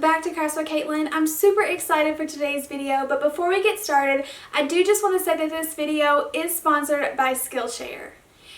back to KraftsbyKatelyn. I'm super excited for today's video, but before we get started, I do just want to say that this video is sponsored by Skillshare.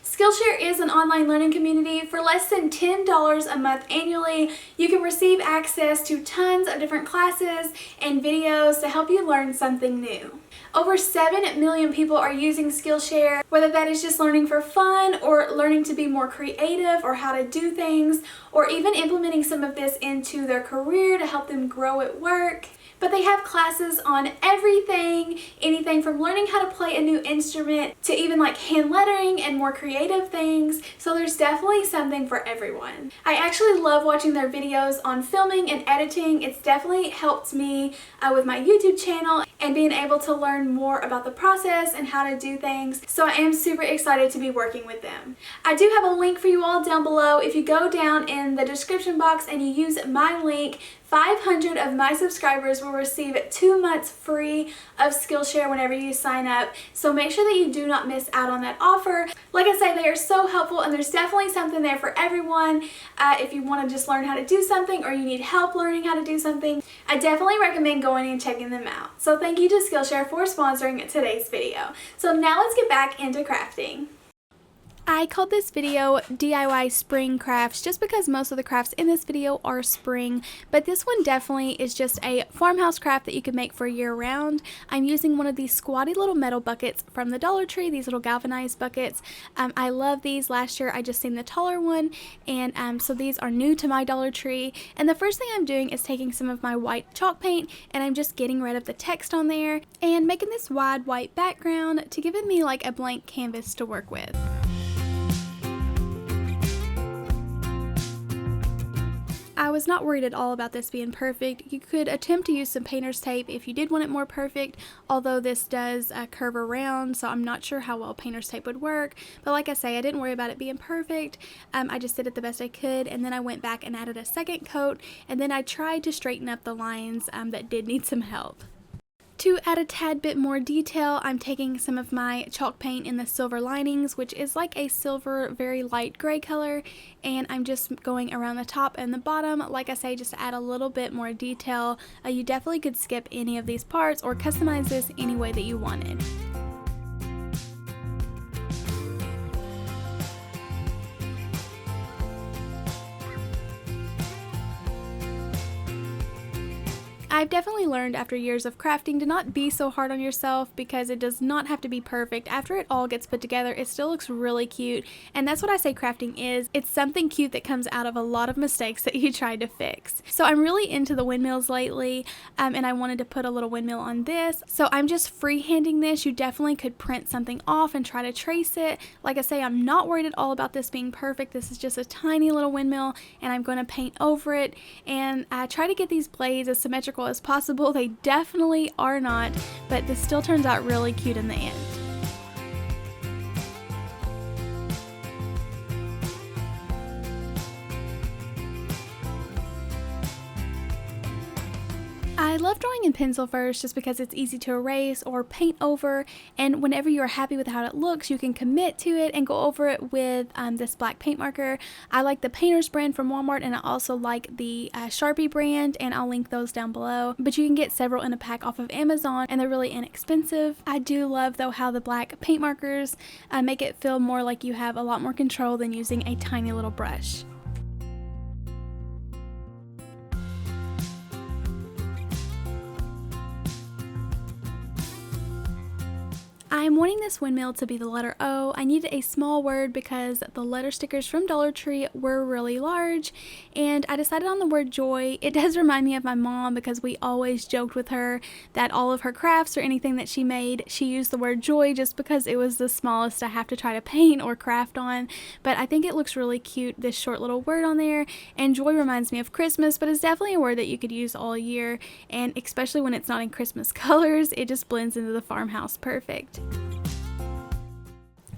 Skillshare is an online learning community. For less than $10 a month annually, you can receive access to tons of different classes and videos to help you learn something new. Over 7 million people are using Skillshare, whether that is just learning for fun or learning to be more creative or how to do things, or even implementing some of this into their career to help them grow at work. But they have classes on everything, anything from learning how to play a new instrument to even like hand lettering and more creative things. So there's definitely something for everyone. I actually love watching their videos on filming and editing. It's definitely helped me with my YouTube channel and being able to learn more about the process and how to do things. So I am super excited to be working with them. I do have a link for you all down below. If you go down in the description box and you use my link, 500 of my subscribers will receive 2 months free of Skillshare whenever you sign up. So make sure that you do not miss out on that offer. Like I say, they are so helpful and there's definitely something there for everyone. If you want to just learn how to do something or you need help learning how to do something, I definitely recommend going and checking them out. So thank you to Skillshare for sponsoring today's video. So now let's get back into crafting. I called this video DIY Spring Crafts just because most of the crafts in this video are spring, but this one definitely is just a farmhouse craft that you can make for year round. I'm using one of these squatty little metal buckets from the Dollar Tree, these little galvanized buckets. I love these. Last year I just seen the taller one, and so these are new to my Dollar Tree. And the first thing I'm doing is taking some of my white chalk paint and I'm just getting rid of the text on there and making this wide white background to give it me like a blank canvas to work with. I was not worried at all about this being perfect. You could attempt to use some painter's tape if you did want it more perfect, although this does curve around, so I'm not sure how well painter's tape would work. But like I say, I didn't worry about it being perfect. I just did it the best I could, and then I went back and added a second coat, and then I tried to straighten up the lines that did need some help. To add a tad bit more detail, I'm taking some of my chalk paint in the silver linings, which is like a silver, very light gray color, and I'm just going around the top and the bottom, like I say, just to add a little bit more detail. You definitely could skip any of these parts or customize this any way that you wanted. I've definitely learned after years of crafting to not be so hard on yourself because it does not have to be perfect. After it all gets put together, it still looks really cute, and that's what I say crafting is. It's something cute that comes out of a lot of mistakes that you tried to fix. So I'm really into the windmills lately, and I wanted to put a little windmill on this. So I'm just freehanding this. You definitely could print something off and try to trace it. Like I say, I'm not worried at all about this being perfect. This is just a tiny little windmill, and I'm going to paint over it, and I try to get these blades as symmetrical as possible. They definitely are not, but this still turns out really cute in the end. I love drawing in pencil first just because it's easy to erase or paint over, and whenever you're happy with how it looks, you can commit to it and go over it with this black paint marker. I like the Painter's brand from Walmart, and I also like the Sharpie brand, and I'll link those down below. But you can get several in a pack off of Amazon, and they're really inexpensive. I do love though how the black paint markers make it feel more like you have a lot more control than using a tiny little brush. I'm wanting this windmill to be the letter O. I needed a small word because the letter stickers from Dollar Tree were really large, and I decided on the word joy. It does remind me of my mom because we always joked with her that all of her crafts or anything that she made, she used the word joy just because it was the smallest I have to try to paint or craft on. But I think it looks really cute, this short little word on there, and joy reminds me of Christmas, but it's definitely a word that you could use all year, and especially when it's not in Christmas colors, it just blends into the farmhouse perfect.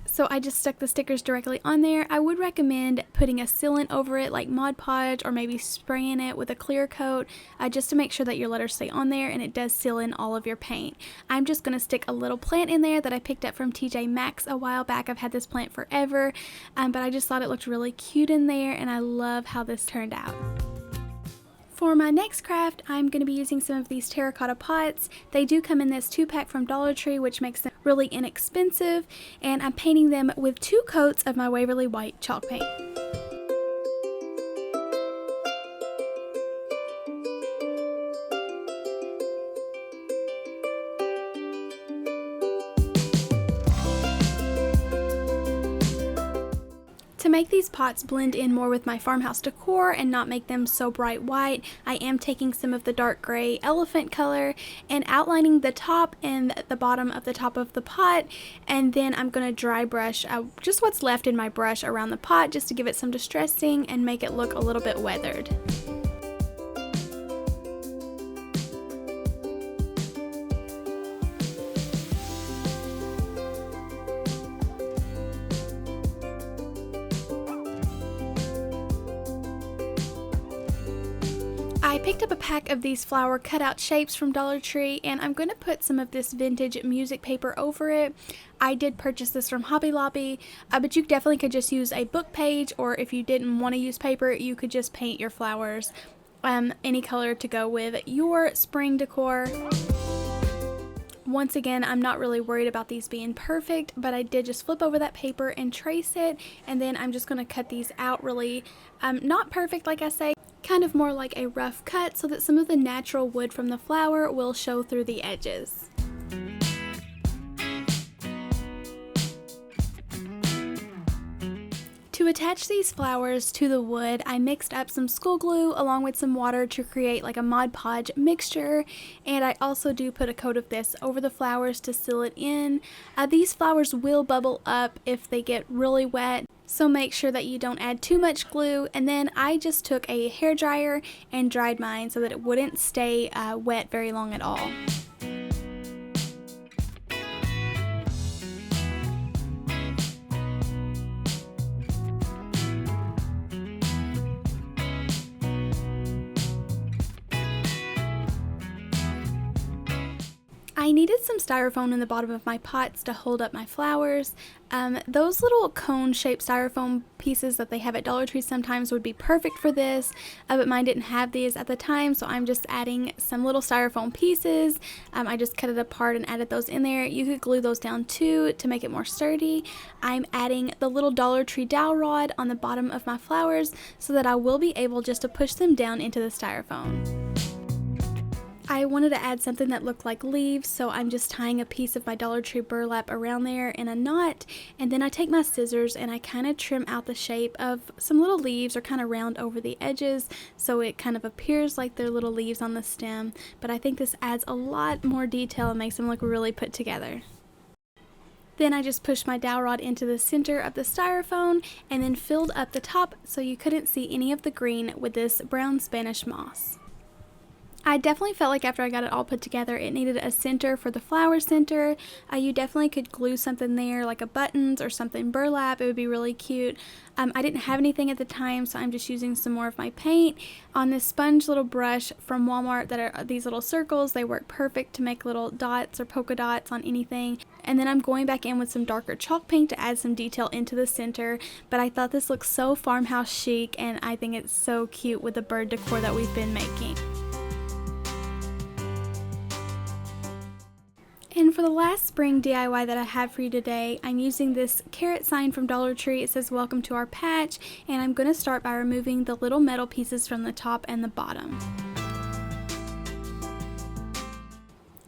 So I just stuck the stickers directly on there. I would recommend putting a sealant over it like Mod Podge, or maybe spraying it with a clear coat just to make sure that your letters stay on there and it does seal in all of your paint. I'm just going to stick a little plant in there that I picked up from TJ Maxx a while back. I've had this plant forever, but I just thought it looked really cute in there, and I love how this turned out. For my next craft, I'm going to be using some of these terracotta pots. They do come in this 2-pack from Dollar Tree, which makes them really inexpensive, and I'm painting them with 2 coats of my Waverly White chalk paint. To make these pots blend in more with my farmhouse decor and not make them so bright white, I am taking some of the dark gray elephant color and outlining the top and the bottom of the top of the pot, and then I'm going to dry brush just what's left in my brush around the pot just to give it some distressing and make it look a little bit weathered. I picked up a pack of these flower cutout shapes from Dollar Tree, and I'm going to put some of this vintage music paper over it. I did purchase this from Hobby Lobby, but you definitely could just use a book page, or if you didn't want to use paper, you could just paint your flowers any color to go with your spring decor. Once again, I'm not really worried about these being perfect, but I did just flip over that paper and trace it, and then I'm just going to cut these out really not perfect, like I say, kind of more like a rough cut so that some of the natural wood from the flower will show through the edges. To attach these flowers to the wood, I mixed up some school glue along with some water to create like a Mod Podge mixture, and I also do put a coat of this over the flowers to seal it in. These flowers will bubble up if they get really wet, so make sure that you don't add too much glue. And then I just took a hairdryer and dried mine so that it wouldn't stay wet very long at all. I needed some styrofoam in the bottom of my pots to hold up my flowers. Those little cone-shaped styrofoam pieces that they have at Dollar Tree sometimes would be perfect for this, but mine didn't have these at the time, so I'm just adding some little styrofoam pieces. I just cut it apart and added those in there. You could glue those down too to make it more sturdy. I'm adding the little Dollar Tree dowel rod on the bottom of my flowers so that I will be able just to push them down into the styrofoam. I wanted to add something that looked like leaves, so I'm just tying a piece of my Dollar Tree burlap around there in a knot, and then I take my scissors and I kind of trim out the shape of some little leaves, or kind of round over the edges so it kind of appears like they're little leaves on the stem, but I think this adds a lot more detail and makes them look really put together. Then I just pushed my dowel rod into the center of the styrofoam and then filled up the top so you couldn't see any of the green with this brown Spanish moss. I definitely felt like after I got it all put together, it needed a center for the flower center. You definitely could glue something there, like a buttons or something burlap. It would be really cute. I didn't have anything at the time, so I'm just using some more of my paint on this sponge little brush from Walmart that are these little circles. They work perfect to make little dots or polka dots on anything. And then I'm going back in with some darker chalk paint to add some detail into the center. But I thought this looks so farmhouse chic, and I think it's so cute with the bird decor that we've been making. And for the last spring DIY that I have for you today, I'm using this carrot sign from Dollar Tree. It says "Welcome to our patch," and I'm going to start by removing the little metal pieces from the top and the bottom.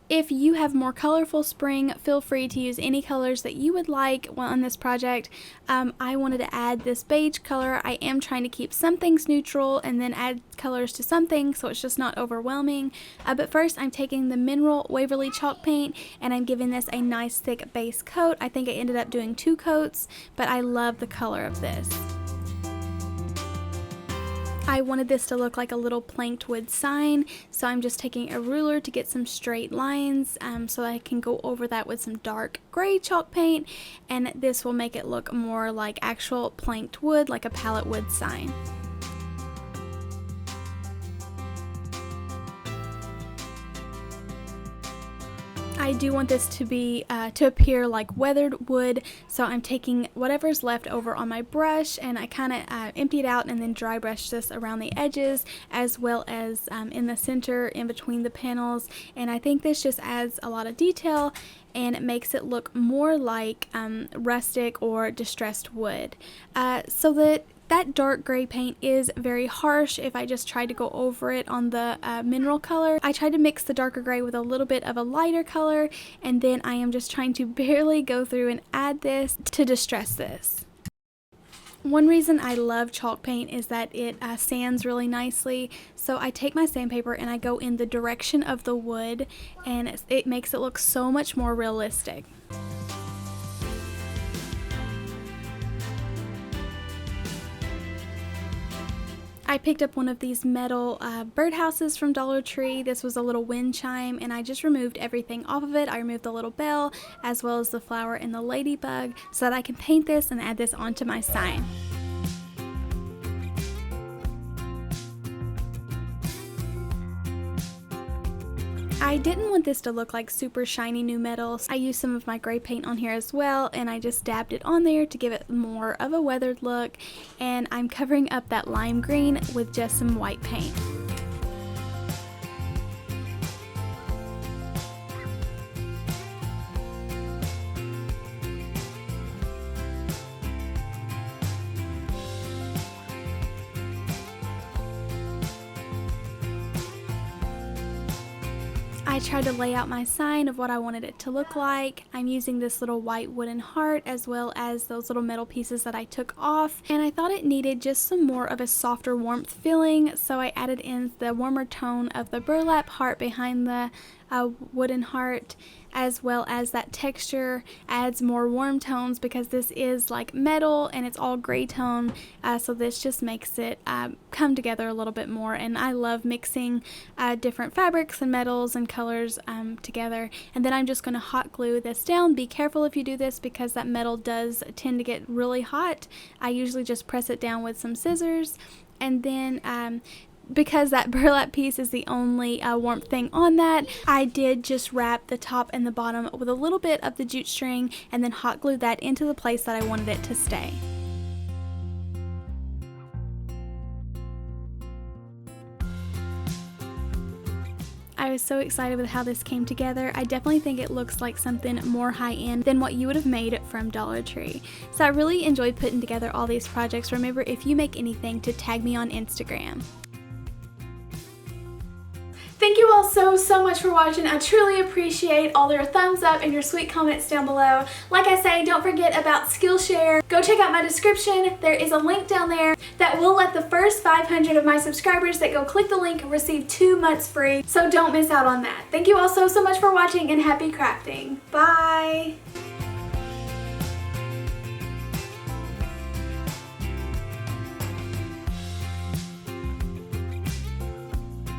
If you have more colorful spring, feel free to use any colors that you would like on this project. I wanted to add this beige color. I am trying to keep some things neutral and then add colors to some things so it's just not overwhelming. But first I'm taking the Mineral Waverly chalk paint and I'm giving this a nice thick base coat. I think I ended up doing 2 coats, but I love the color of this. I wanted this to look like a little planked wood sign, so I'm just taking a ruler to get some straight lines so I can go over that with some dark gray chalk paint, and this will make it look more like actual planked wood, like a pallet wood sign. I I do want this to be to appear like weathered wood, so I'm taking whatever's left over on my brush and I kind of empty it out and then dry brush this around the edges as well as in the center in between the panels, and I think this just adds a lot of detail and it makes it look more like rustic or distressed wood. So that dark gray paint is very harsh if I just tried to go over it on the mineral color. I tried to mix the darker gray with a little bit of a lighter color, and then I am just trying to barely go through and add this to distress this. One reason I love chalk paint is that it sands really nicely, so I take my sandpaper and I go in the direction of the wood, and it makes it look so much more realistic. I picked up one of these metal birdhouses from Dollar Tree. This was a little wind chime, and I just removed everything off of it. I removed the little bell as well as the flower and the ladybug so that I can paint this and add this onto my sign. I didn't want this to look like super shiny new metal, so I used some of my gray paint on here as well, and I just dabbed it on there to give it more of a weathered look, and I'm covering up that lime green with just some white paint. I tried to lay out my sign of what I wanted it to look like. I'm using this little white wooden heart as well as those little metal pieces that I took off, and I thought it needed just some more of a softer warmth feeling, so I added in the warmer tone of the burlap heart behind the wooden heart, as well as that texture adds more warm tones because this is like metal and it's all gray tone, so this just makes it come together a little bit more. And I love mixing different fabrics and metals and colors together. And then I'm just going to hot glue this down. Be careful if you do this because that metal does tend to get really hot. I usually just press it down with some scissors, and then because that burlap piece is the only warmth thing on that, I did just wrap the top and the bottom with a little bit of the jute string and then hot glue that into the place that I wanted it to stay. I was so excited with how this came together. I definitely think it looks like something more high-end than what you would have made from Dollar Tree. So I really enjoyed putting together all these projects. Remember, if you make anything, to tag me on Instagram. Thank you all so much for watching. I truly appreciate all your thumbs up and your sweet comments down below. Like I say, don't forget about Skillshare. Go check out my description. There is a link down there that will let the first 500 of my subscribers that go click the link receive 2 months free. So don't miss out on that. Thank you all so much for watching, and happy crafting. Bye!